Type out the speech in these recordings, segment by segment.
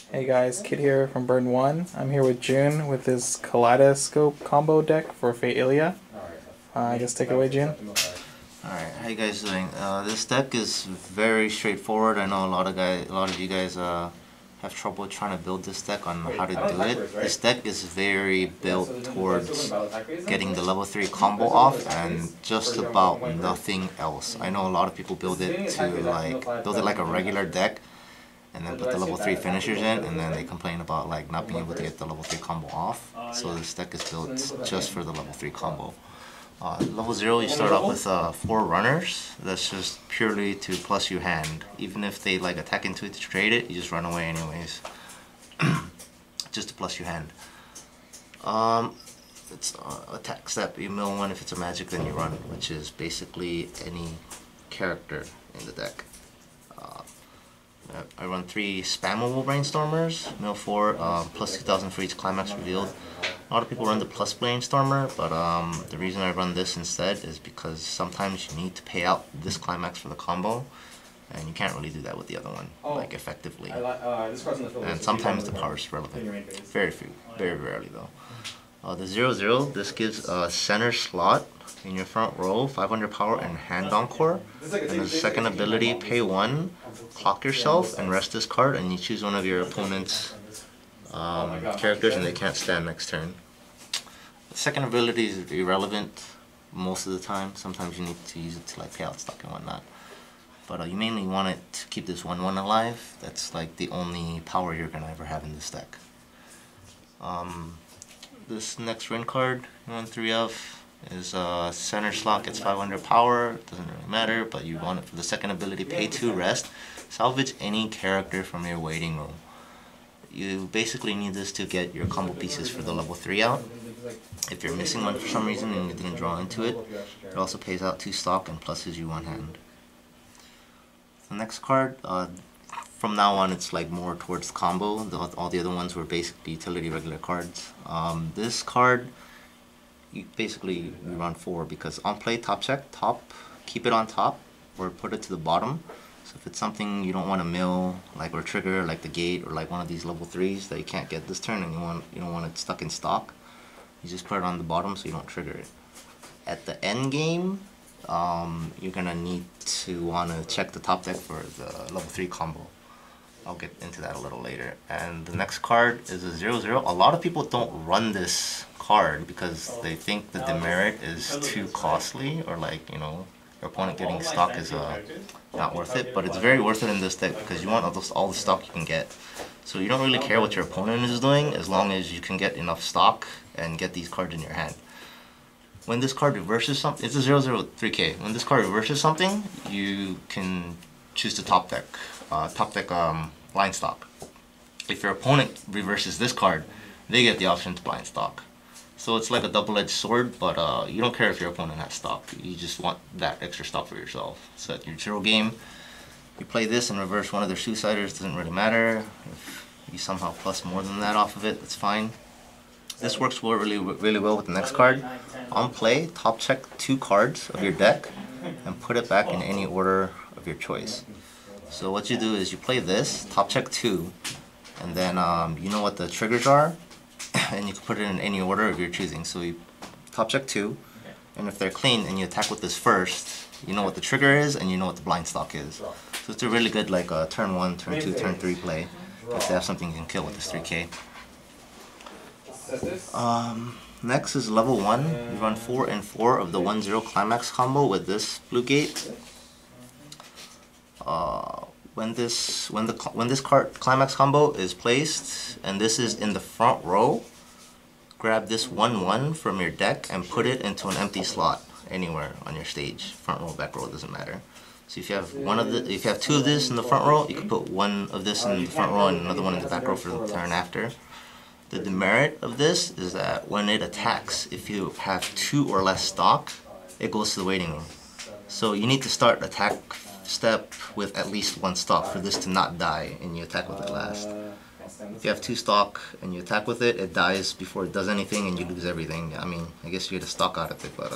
Hey guys, Kid here from Burn 1. I'm here with Joon with this kaleidoscope combo deck for Fate Illya. I guess take it away, Joon. Alright, how you guys doing? This deck is very straightforward. I know a lot of you guys have trouble trying to build this deck on how to do it. This deck is very built towards getting the level 3 combo off and just about nothing else. I know a lot of people build it like a regular deck and then put the level 3 finishers in, and then they complain about like not being able to get the level 3 combo off. So this deck is built just for the level 3 combo. Level 0, you start off with 4 runners. That's just purely to plus your hand. Even if they like attack into it to trade it, you just run away anyways. Just to plus your hand. It's attack step. You mill 1 if it's a magic, then you run, which is basically any character in the deck. I run 3 spammable brainstormers, mill 4, plus 2000 for each climax revealed. A lot of people run the plus brainstormer, but the reason I run this instead is because sometimes you need to pay out this climax for the combo, and you can't really do that with the other one, like effectively. And sometimes the power is relevant. Very rarely though. The 0-0, this gives a center slot in your front row, 500 power and hand encore. And the second ability, pay 1, clock yourself and rest this card, and you choose one of your opponent's characters and they can't stand next turn. The second ability is irrelevant most of the time. Sometimes you need to use it to like pay out stock and whatnot. But you mainly want it to keep this 1-1 alive. That's like the only power you're gonna ever have in this deck. This next win card, you want 3 of, is center slot, gets 500 power, doesn't really matter, but you want it for the second ability, pay 2 rest, salvage any character from your waiting room. You basically need this to get your combo pieces for the level 3 out. If you're missing one for some reason and you didn't draw into it, it also pays out 2 stock and pluses you 1 hand. The next card, from now on it's like more towards combo. All the other ones were basically utility regular cards. This card, you basically run 4 because on play, top check, top, keep it on top or put it to the bottom. So if it's something you don't want to mill, like or trigger, like the gate or like one of these level 3s that you can't get this turn and you don't want it stuck in stock, you just put it on the bottom so you don't trigger it. At the end game, you're gonna need to want to check the top deck for the level 3 combo. I'll get into that a little later. And the next card is a 0-0. A lot of people don't run this card because they think the demerit is too costly, or like, you know, your opponent getting stock is not worth it. But it's very worth it in this deck because you want all the stock you can get. So you don't really care what your opponent is doing as long as you can get enough stock and get these cards in your hand. When this card reverses something, it's a 0-0 3k. When this card reverses something, you can choose to top deck blind stock. If your opponent reverses this card, they get the option to blind stock. So it's like a double-edged sword, but you don't care if your opponent has stock. You just want that extra stock for yourself. So at your 0 game, you play this and reverse one of their suiciders, doesn't really matter. If you somehow plus more than that off of it, that's fine. This works really well with the next card. On play, top check 2 cards of your deck and put it back in any order of your choice. So what you do is you play this, top check 2, and then you know what the triggers are, and you can put it in any order of your choosing. So you top check 2, and if they're clean and you attack with this first, you know what the trigger is and you know what the blind stock is. So it's a really good like turn 1, turn 2, turn 3 play if they have something you can kill with this 3k. Next is level 1. You run 4 and 4 of the 1-0 climax combo with this blue gate. When this card climax combo is placed and this is in the front row, grab this 1-1 from your deck and put it into an empty slot anywhere on your stage. Front row, back row, doesn't matter. So if you have if you have 2 of this in the front row, you can put 1 of this in the front row and another one in the back row for the turn after. The demerit of this is that when it attacks, if you have 2 or less stock, it goes to the waiting room. So you need to start attack step with at least 1 stock for this to not die and you attack with it last. If you have 2 stock and you attack with it, it dies before it does anything and you lose everything. I mean, I guess you get a stock out of it, but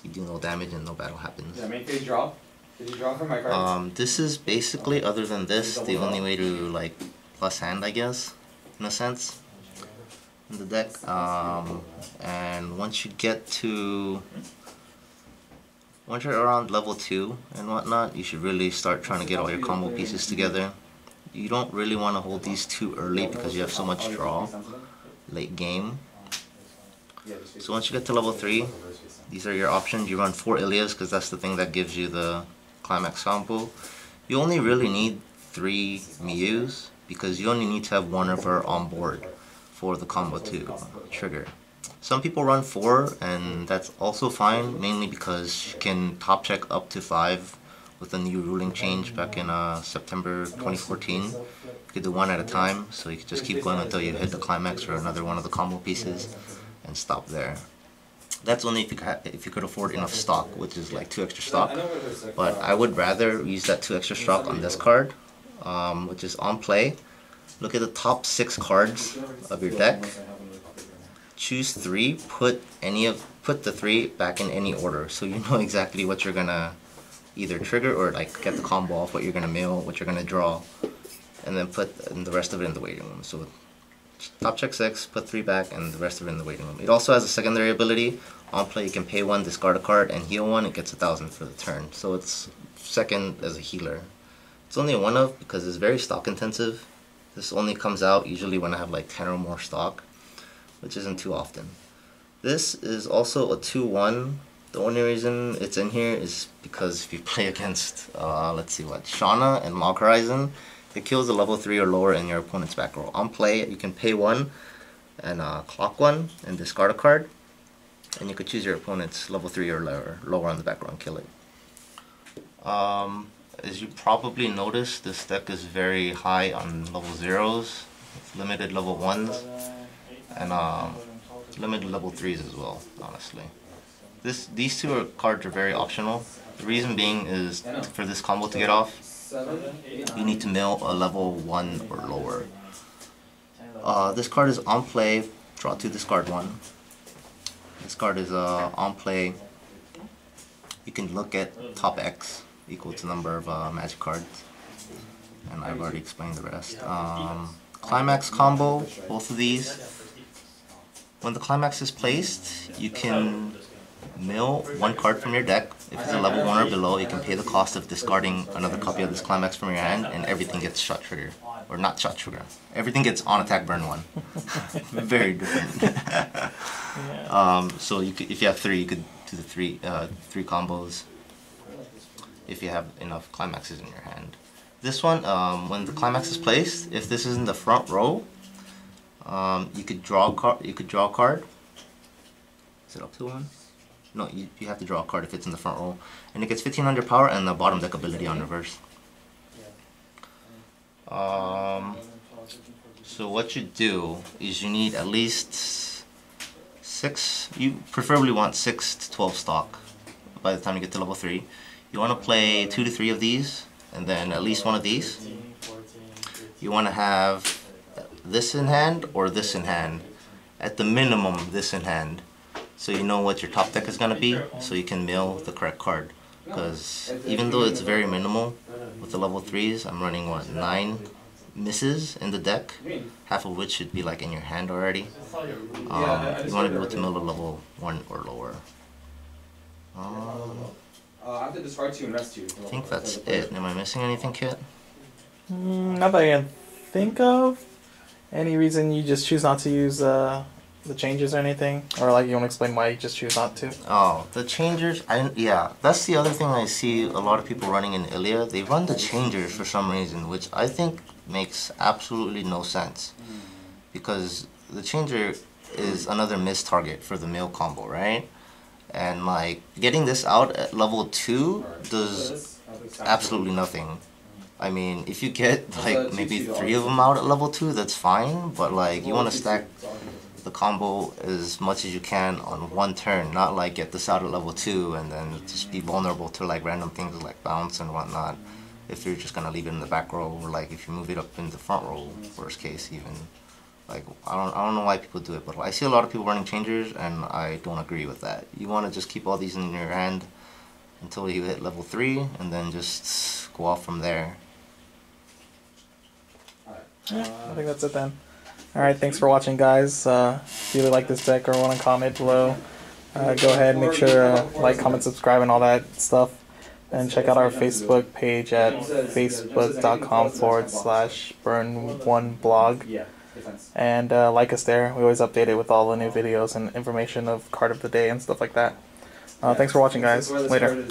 you do no damage and no battle happens. Yeah, main phase draw. Did you draw from my cards? This is basically, other than this, the only way to like plus hand, I guess, in a sense, in the deck. And once you're around level 2 and whatnot, you should really start trying to get all your combo pieces together. You don't really want to hold these too early because you have so much draw late game. So once you get to level 3, these are your options. You run 4 Illyas because that's the thing that gives you the climax combo. You only really need 3 Miyus because you only need to have one of her on board for the combo to trigger. Some people run 4 and that's also fine, mainly because she can top check up to 5 with the new ruling change back in September 2014. You could do 1 at a time, so you could just keep going until you hit the climax or another one of the combo pieces and stop there. That's only if you could afford enough stock, which is like 2 extra stock. But I would rather use that 2 extra stock on this card, which is on play. Look at the top 6 cards of your deck. Choose 3. Put the 3 back in any order, so you know exactly what you're gonna either trigger or like get the combo off, what you're gonna mill, what you're gonna draw, and then put the rest of it in the waiting room. So top check 6, put 3 back, and the rest of it in the waiting room. It also has a secondary ability. On play, you can pay 1, discard a card, and heal 1. It gets 1,000 for the turn. So it's second as a healer. It's only a 1-of because it's very stock intensive. This only comes out usually when I have like 10 or more stock, which isn't too often. This is also a 2-1. The only reason it's in here is because if you play against, let's see what, Shauna and Log Horizon, it kills a level 3 or lower in your opponent's back row. On play, you can pay 1 and clock 1 and discard a card, and you could choose your opponent's level 3 or lower on the back row and kill it. As you probably noticed, this deck is very high on level 0s, limited level 1s, and limited level 3s as well, honestly. These 2 cards are very optional. The reason being is for this combo to get off, you need to mill a level 1 or lower. This card is on play, draw 2, discard 1. This card is on play. You can look at top X equal to number of magic cards, and I've already explained the rest. Climax combo, both of these. When the climax is placed, you can mill 1 card from your deck. If it's a level 1 or below, you can pay the cost of discarding another copy of this climax from your hand, and everything gets shot trigger. Or not shot trigger. Everything gets on attack burn 1. Very different. So if you have 3, you could do the 3 combos if you have enough climaxes in your hand. This one, when the climax is placed, if this is in the front row, you could draw a card. Is it up to 1? No, you have to draw a card if it's in the front row, and it gets 1500 power and the bottom deck ability on reverse. So what you do is you need at least 6. You preferably want 6 to 12 stock by the time you get to level 3. You want to play 2 to 3 of these, and then at least 1 of these. You want to have this in hand or this in hand. At the minimum, this in hand. So you know what your top deck is going to be, so you can mill the correct card. Because even though it's very minimal, with the level 3s, I'm running, what, 9 misses in the deck, half of which should be like in your hand already. You want to be able to mill a level 1 or lower. I think that's it. Am I missing anything, Kit? Not that I can think of. Any reason you just choose not to use the changes or anything? Or like you want to explain why you just choose not to? Oh, the changers, yeah, that's the other thing I see a lot of people running in Illya. They run the changers for some reason, which I think makes absolutely no sense. Because the changer is another miss target for the mill combo, right? And like, getting this out at level 2 does absolutely nothing. I mean, if you get like maybe 3 of them out at level 2, that's fine, but like, you want to stack the combo as much as you can on 1 turn, not like get this out at level 2 and then just be vulnerable to like random things like bounce and whatnot if you're just gonna leave it in the back row, or like if you move it up in the front row, worst case even. Like, I don't know why people do it, but I see a lot of people running changers and I don't agree with that. You want to just keep all these in your hand until you hit level 3 and then just go off from there. I think that's it then. Alright, thanks for watching, guys. If you really like this deck or want to comment below, go ahead and make sure like, comment, subscribe, and all that stuff. And check out our Facebook page at facebook.com/burn1blog. And like us there. We always update it with all the new videos and information of card of the day and stuff like that. Thanks for watching, guys. Later.